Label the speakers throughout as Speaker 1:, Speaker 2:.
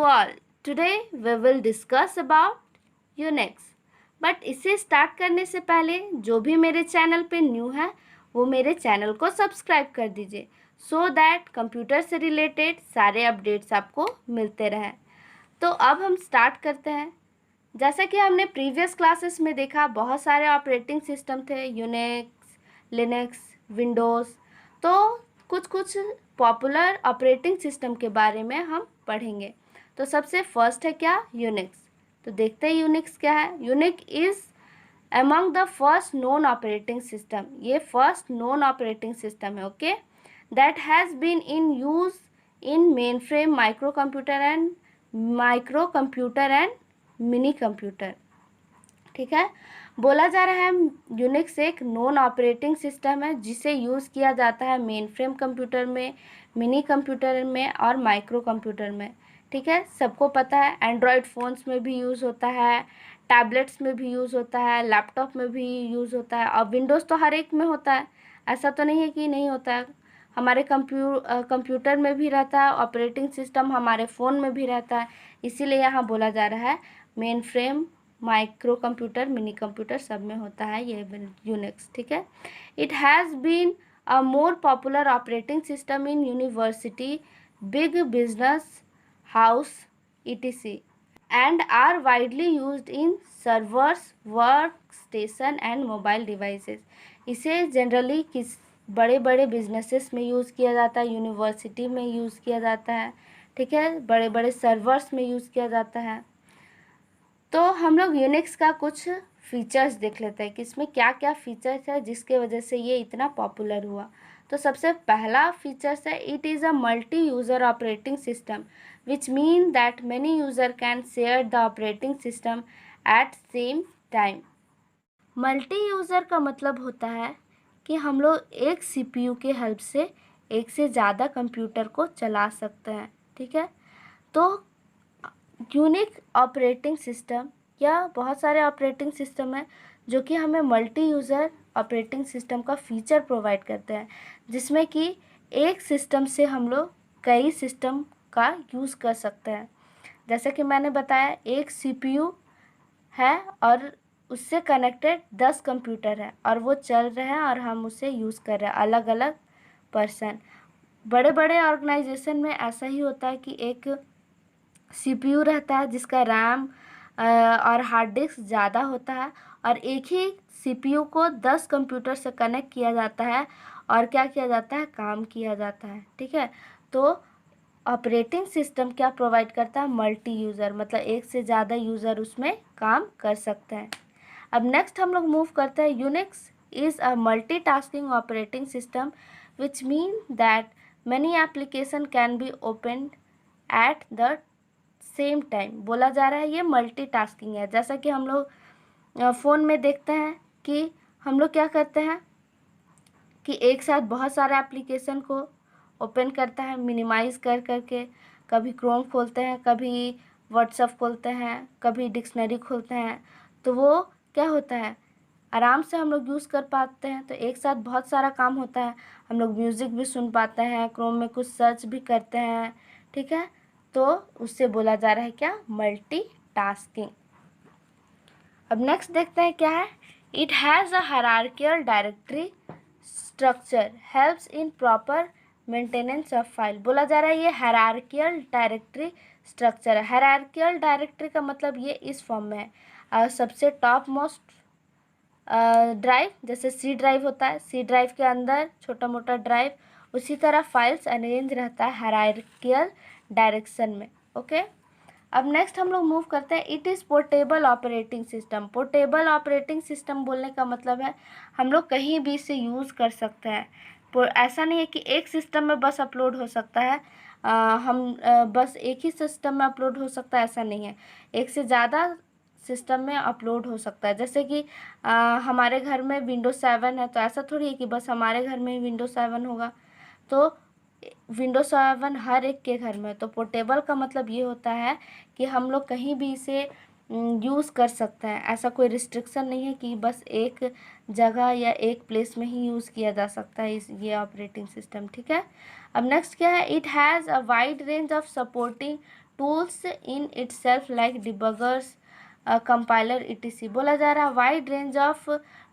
Speaker 1: all. Today we will discuss about Unix. But इसे start करने से पहले जो भी मेरे चैनल पे न्यू है वो मेरे चैनल को सब्सक्राइब कर दीजिए सो दैट कंप्यूटर से रिलेटेड सारे अपडेट्स आपको मिलते रहें। तो अब हम स्टार्ट करते हैं। जैसा कि हमने प्रीवियस क्लासेस में देखा, बहुत सारे ऑपरेटिंग सिस्टम थे, यूनिक्स, लिनक्स, विंडोज़। तो कुछ पॉपुलर ऑपरेटिंग सिस्टम के बारे में हम पढ़ेंगे। तो सबसे फर्स्ट है क्या? यूनिक्स। तो देखते हैं यूनिक्स क्या है। Unique is among the first known operating system, ये फर्स्ट known operating system है, okay, that has been in use in mainframe microcomputer and mini computer. ठीक है, बोला जा रहा है यूनिक्स एक नॉन ऑपरेटिंग सिस्टम है जिसे यूज़ किया जाता है मेन फ्रेम कंप्यूटर में, मिनी कंप्यूटर में और माइक्रो कंप्यूटर में। ठीक है, सबको पता है एंड्रॉयड फ़ोन्स में भी यूज़ होता है, टैबलेट्स में भी यूज़ होता है, लैपटॉप में भी यूज़ होता है, और विंडोज़ तो हर एक में होता है, ऐसा तो नहीं है कि नहीं होता है। हमारे कंप्यूटर में भी रहता है ऑपरेटिंग सिस्टम, हमारे फ़ोन में भी रहता है। इसीलिए यहाँ बोला जा रहा है mainframe, micro computer, mini computer सब में होता है ये यूनिक्स। ठीक है, it has been a more popular operating system in university, big business house etc. and are widely used in servers, workstation and mobile devices. इसे generally किस बड़े बड़े बिजनेसेस में यूज़ किया जाता है, यूनिवर्सिटी में यूज़ किया जाता है। ठीक है, बड़े बड़े सर्वर्स में यूज़ किया जाता है। तो हम लोग यूनिक्स का कुछ फीचर्स देख लेते हैं कि इसमें क्या क्या फीचर्स है जिसके वजह से ये इतना पॉपुलर हुआ। तो सबसे पहला फीचर्स है it is a multi user operating system which mean that many user can share the operating system eight same time. Multi user का मतलब होता है कि हम लोग एक CPU के हेल्प से एक से ज़्यादा कंप्यूटर को चला सकते हैं। ठीक है, तो यूनिक ऑपरेटिंग सिस्टम या बहुत सारे ऑपरेटिंग सिस्टम हैं जो कि हमें मल्टी यूज़र ऑपरेटिंग सिस्टम का फीचर प्रोवाइड करते हैं, जिसमें कि एक सिस्टम से हम लोग कई सिस्टम का यूज़ कर सकते हैं। जैसे कि मैंने बताया, एक CPU है और उससे कनेक्टेड 10 कंप्यूटर है और वो चल रहे हैं और हम उसे यूज़ कर रहे हैं, अलग अलग पर्सन। बड़े बड़े ऑर्गेनाइजेशन में ऐसा ही होता है कि एक CPU रहता है जिसका रैम और हार्ड डिस्क ज़्यादा होता है, और एक ही CPU को 10 कंप्यूटर से कनेक्ट किया जाता है और क्या किया जाता है, काम किया जाता है। ठीक है, तो ऑपरेटिंग सिस्टम क्या प्रोवाइड करता है? मल्टी यूज़र, मतलब एक से ज़्यादा यूज़र उसमें काम कर सकते हैं। अब नेक्स्ट हम लोग मूव करते हैं। Unix is a multitasking operating system which mean that many application can be open at the same time. बोला जा रहा है ये मल्टीटास्किंग है। जैसा कि हम लोग फ़ोन में देखते हैं कि हम लोग क्या करते हैं कि एक साथ बहुत सारे एप्लीकेशन को ओपन करता है मिनिमाइज़ कर करके। कभी क्रोम खोलते हैं, कभी व्हाट्सएप खोलते हैं, कभी डिक्शनरी खोलते हैं, तो वो क्या होता है, आराम से हम लोग यूज़ कर पाते हैं। तो एक साथ बहुत सारा काम होता है, हम लोग म्यूज़िक भी सुन पाते हैं, क्रोम में कुछ सर्च भी करते हैं। ठीक है, तो उससे बोला जा रहा है क्या? मल्टीटास्किंग। अब नेक्स्ट देखते हैं क्या है। It has a hierarchical directory structure helps in proper maintenance of file. बोला जा रहा है ये हायरार्किकल डायरेक्टरी स्ट्रक्चर है। हायरार्किकल डायरेक्टरी का मतलब ये इस फॉर्म में है, सबसे टॉप मोस्ट ड्राइव, जैसे C ड्राइव होता है, C ड्राइव के अंदर छोटा मोटा ड्राइव, उसी तरह फाइल्स अरेंज रहता है हायरार्किकल डायरेक्शन में। ओके, अब नेक्स्ट हम लोग मूव करते हैं। It is portable operating system. Portable operating system बोलने का मतलब है हम लोग कहीं भी इसे यूज़ कर सकते हैं। ऐसा नहीं है कि एक सिस्टम में बस अपलोड हो सकता है, बस एक ही सिस्टम में अपलोड हो सकता है, ऐसा नहीं है। एक से ज़्यादा सिस्टम में अपलोड हो सकता है। जैसे कि हमारे घर में विंडोज़ 7 है, तो ऐसा थोड़ी है कि बस हमारे घर में ही विंडोज़ 7 होगा। तो विंडोज़ 7 हर एक के घर में। तो पोर्टेबल का मतलब ये होता है कि हम लोग कहीं भी इसे यूज़ कर सकते हैं। ऐसा कोई रिस्ट्रिक्शन नहीं है कि बस एक जगह या एक प्लेस में ही यूज़ किया जा सकता है ये ऑपरेटिंग सिस्टम। ठीक है, अब नेक्स्ट क्या है। It has a wide range of supporting tools in itself like debuggers, compiler etc। बोला जा रहा है wide range of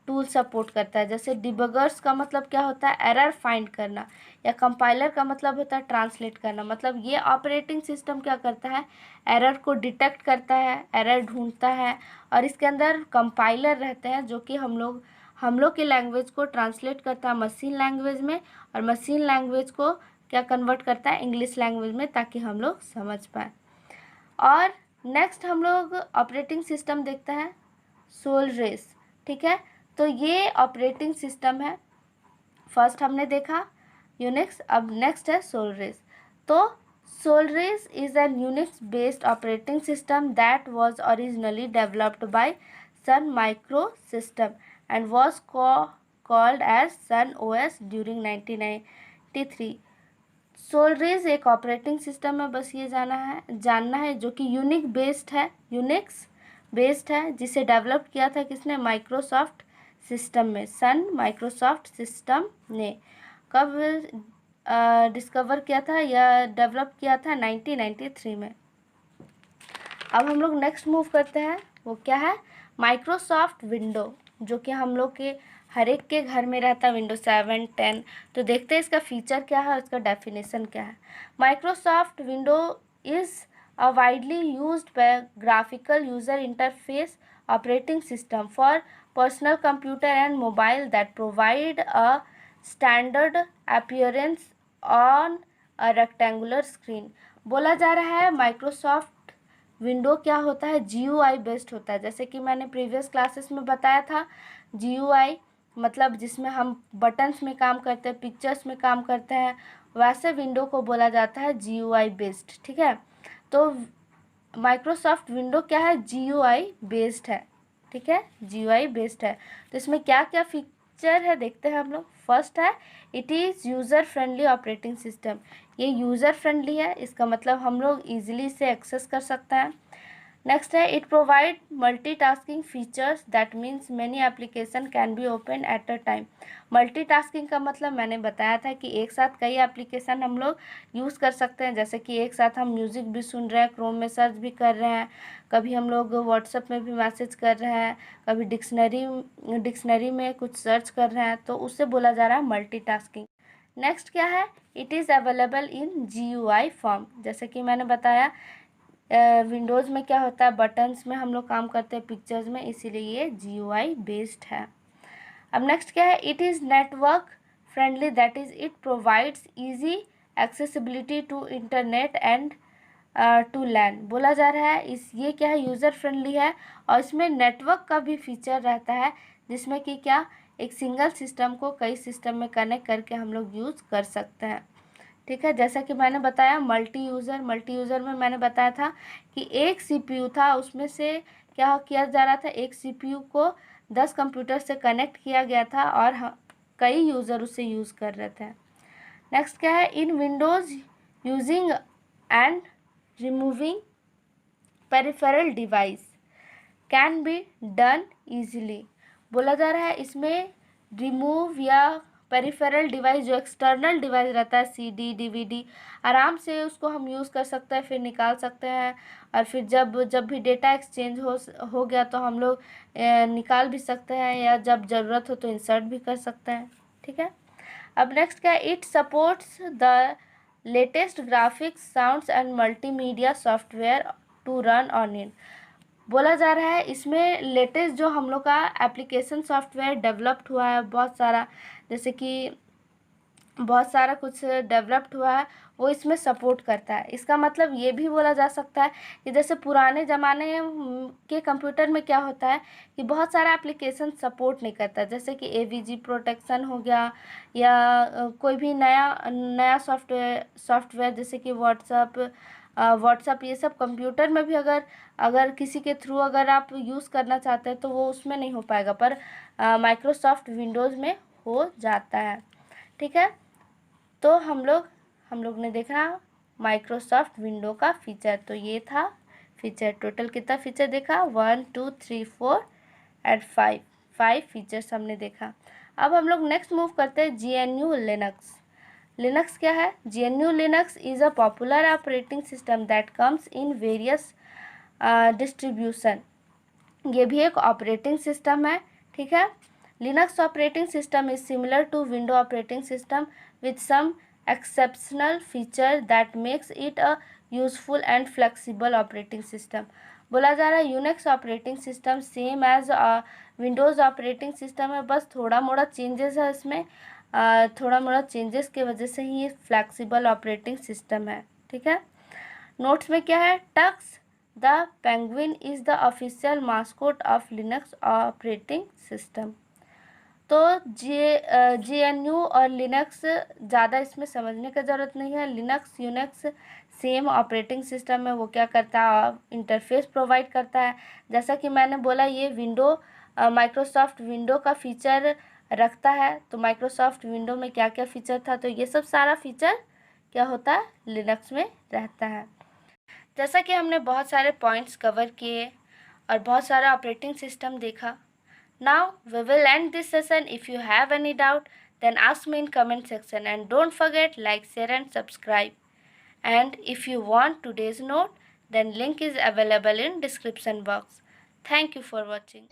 Speaker 1: tool support करता है। जैसे डिबगर्स का मतलब क्या होता है, एरर फाइंड करना, या कंपाइलर का मतलब होता है ट्रांसलेट करना। मतलब ये ऑपरेटिंग सिस्टम क्या करता है, एरर को डिटेक्ट करता है, एरर ढूंढता है, और इसके अंदर कंपाइलर रहते हैं जो कि हम लोग के लैंग्वेज को ट्रांसलेट करता है मशीन लैंग्वेज में, और मशीन लैंग्वेज को क्या कन्वर्ट करता है इंग्लिश लैंग्वेज में, ताकि हम लोग समझ पाए। और नेक्स्ट हम लोग ऑपरेटिंग सिस्टम देखते हैं सोलरेस। ठीक है, तो ये ऑपरेटिंग सिस्टम है। फर्स्ट हमने देखा यूनिक्स, अब नेक्स्ट है सोलरेस। तो Solaris is an Unix based operating system that was originally developed by Sun Micro System and was called as Sun OS during 1993। Solaris एक ऑपरेटिंग सिस्टम है, बस ये जानना है जो कि यूनिक्स बेस्ड है, जिसे डेवलप किया था किसने, माइक्रोसॉफ्ट सिस्टम में, सन माइक्रोसॉफ्ट सिस्टम ने। कब डिस्कवर किया था या डेवलप किया था, 1993 में। अब हम लोग नेक्स्ट मूव करते हैं, वो क्या है, माइक्रोसॉफ्ट विंडो, जो कि हम लोग के हर एक के घर में रहता है, विंडो 7, 10। तो देखते हैं इसका फीचर क्या है और इसका डेफिनेशन क्या है। Microsoft window is a widely used graphical user interface operating system for personal computer and mobile that provide a standard appearance on a rectangular screen. बोला जा रहा है माइक्रोसॉफ्ट विंडो क्या होता है, GUI बेस्ड होता है। जैसे कि मैंने प्रीवियस क्लासेस में बताया था, GUI मतलब जिसमें हम बटन्स में काम करते हैं, पिक्चर्स में काम करते हैं, वैसे विंडो को बोला जाता है GUI बेस्ड। ठीक है, तो माइक्रोसॉफ्ट विंडो क्या है, GUI बेस्ड है। ठीक है, GUI बेस्ड है। तो इसमें क्या क्या फीचर है देखते हैं हम लोग। फर्स्ट है, it is user friendly operating system. ये यूज़र फ्रेंडली है, इसका मतलब हम लोग ईजिली इसे एक्सेस कर सकते हैं। नेक्स्ट है, it provide multitasking features that means many application can be open at a time. Multitasking का मतलब मैंने बताया था कि एक साथ कई एप्लीकेशन हम लोग यूज़ कर सकते हैं। जैसे कि एक साथ हम म्यूज़िक भी सुन रहे हैं, क्रोम में सर्च भी कर रहे हैं, कभी हम लोग व्हाट्सएप में भी मैसेज कर रहे हैं, कभी डिक्शनरी में कुछ सर्च कर रहे हैं, तो उससे बोला जा रहा है मल्टीटास्किंग। नेक्स्ट क्या है, it is available in GUI form. जैसे कि मैंने बताया विंडोज़ में क्या होता है, बटन्स में हम लोग काम करते हैं, पिक्चर्स में, इसीलिए ये GUI बेस्ड है। अब नेक्स्ट क्या है, it is network friendly, that is it provides easy accessibility to internet and to LAN. बोला जा रहा है ये क्या है, यूज़र फ्रेंडली है, और इसमें नेटवर्क का भी फीचर रहता है, जिसमें कि क्या, एक सिंगल सिस्टम को कई सिस्टम में कनेक्ट करके हम लोग यूज़ कर सकते हैं। ठीक है, जैसा कि मैंने बताया मल्टी यूज़र में मैंने बताया था कि एक CPU था, उसमें से क्या किया जा रहा था, एक CPU को 10 कंप्यूटर से कनेक्ट किया गया था, और कई यूज़र उसे यूज़ कर रहे थे। नेक्स्ट क्या है, इन Windows using and removing peripheral device can be done easily. बोला जा रहा है इसमें रिमूव या पेरिफेरल डिवाइस, जो एक्सटर्नल डिवाइस रहता है, CD DVD, आराम से उसको हम यूज़ कर सकते हैं, फिर निकाल सकते हैं, और फिर जब भी डेटा एक्सचेंज हो गया तो हम लोग निकाल भी सकते हैं, या जब ज़रूरत हो तो इंसर्ट भी कर सकते हैं। ठीक है, अब नेक्स्ट क्या है, it supports the latest graphics, sounds and multimedia software to run on it. बोला जा रहा है इसमें लेटेस्ट जो हम लोग का एप्लीकेशन सॉफ्टवेयर डेवलप्ड हुआ है, बहुत सारा, जैसे कि बहुत सारा कुछ डेवलप्ड हुआ है, वो इसमें सपोर्ट करता है। इसका मतलब ये भी बोला जा सकता है कि जैसे पुराने ज़माने के कंप्यूटर में क्या होता है कि बहुत सारा एप्लीकेशन सपोर्ट नहीं करता, जैसे कि AVG प्रोटेक्शन हो गया, या कोई भी नया सॉफ्टवेयर जैसे कि व्हाट्सअप, ये सब कंप्यूटर में भी अगर किसी के थ्रू अगर आप यूज़ करना चाहते हैं तो वो उसमें नहीं हो पाएगा, पर माइक्रोसॉफ्ट विंडोज़ में हो जाता है। ठीक है, तो हम लोग ने देखा माइक्रोसॉफ्ट विंडो का फीचर। तो ये था फीचर, टोटल कितना फीचर देखा, 1 2 3 4 एंड 5 फीचर्स हमने देखा। अब हम लोग नेक्स्ट मूव करते हैं GNU लिनक्स। लिनक्स क्या है? GNU Linux is a popular operating system that comes in various distribution. ये भी एक ऑपरेटिंग सिस्टम है, ठीक है। Linux operating system is similar to window operating system with some exceptional feature that makes it a useful and flexible operating system. बोला जा रहा है Unix operating system same as Windows operating system है, बस थोड़ा मोड़ा चेंजेस है इसमें, थोड़ा मोड़ा चेंजेस की वजह से ही ये फ्लेक्सिबल ऑपरेटिंग सिस्टम है, ठीक है। नोट्स में क्या है? Tux the penguin is the official mascot of Linux operating system. तो GNU और लिनक्स ज़्यादा इसमें समझने का ज़रूरत नहीं है। Linux Unix same operating system है, वो क्या करता है? इंटरफेस प्रोवाइड करता है। जैसा कि मैंने बोला ये विंडो माइक्रोसॉफ्ट विंडो का फीचर रखता है, तो माइक्रोसॉफ्ट विंडो में क्या क्या फ़ीचर था, तो ये सब सारा फीचर क्या होता है? लिनक्स में रहता है। जैसा कि हमने बहुत सारे पॉइंट्स कवर किए और बहुत सारा ऑपरेटिंग सिस्टम देखा। Now we will end this session. If you have any doubt, then ask me in comment section, and don't forget like, share and subscribe. And if you want today's note, then link is available in description box. Thank you for watching.